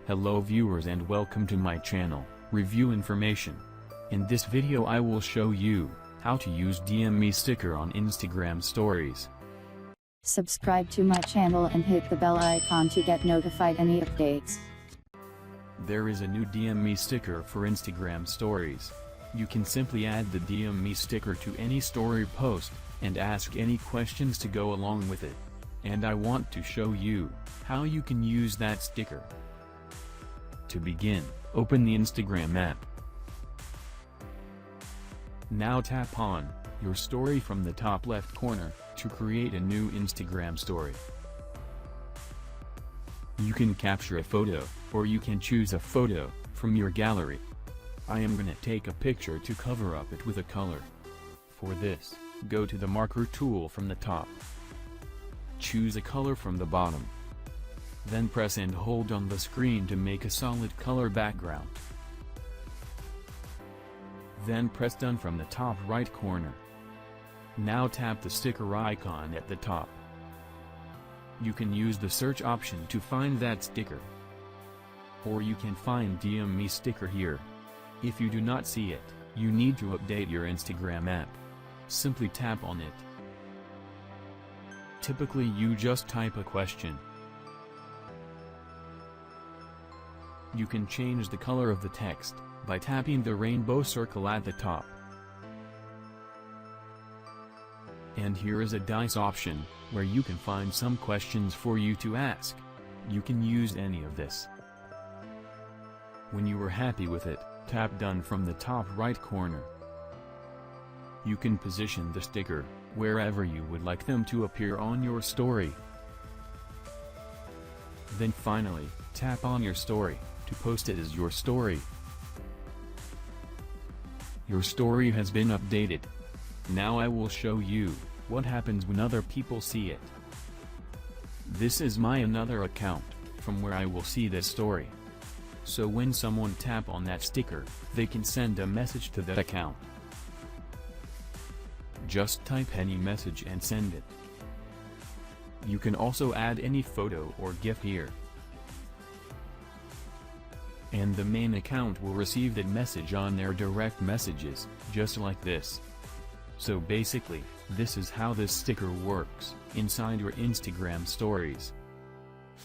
Hello viewers and welcome to my channel, Review Information. In this video I will show you how to use DM Me sticker on Instagram stories. Subscribe to my channel and hit the bell icon to get notified any updates. There is a new DM Me sticker for Instagram stories. You can simply add the DM Me sticker to any story post, and ask any questions to go along with it. And I want to show you how you can use that sticker. To begin, open the Instagram app. Now tap on your story from the top left corner to create a new Instagram story. You can capture a photo, or you can choose a photo from your gallery. I am gonna take a picture to cover up it with a color. For this, go to the marker tool from the top. Choose a color from the bottom. Then press and hold on the screen to make a solid color background. Then press Done from the top right corner. Now tap the sticker icon at the top. You can use the search option to find that sticker. Or you can find DM Me sticker here. If you do not see it, you need to update your Instagram app. Simply tap on it. Typically you just type a question. You can change the color of the text by tapping the rainbow circle at the top. And here is a dice option, where you can find some questions for you to ask. You can use any of this. When you are happy with it, tap Done from the top right corner. You can position the sticker wherever you would like them to appear on your story. Then finally, tap on your story to post it as your story. Your story has been updated. Now I will show you what happens when other people see it. This is my another account, from where I will see this story. So when someone tap on that sticker, they can send a message to that account. Just type any message and send it. You can also add any photo or GIF here. And the main account will receive that message on their direct messages, just like this. So basically, this is how this sticker works inside your Instagram stories.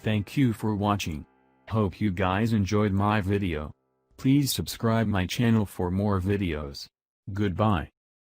Thank you for watching. Hope you guys enjoyed my video. Please subscribe my channel for more videos. Goodbye.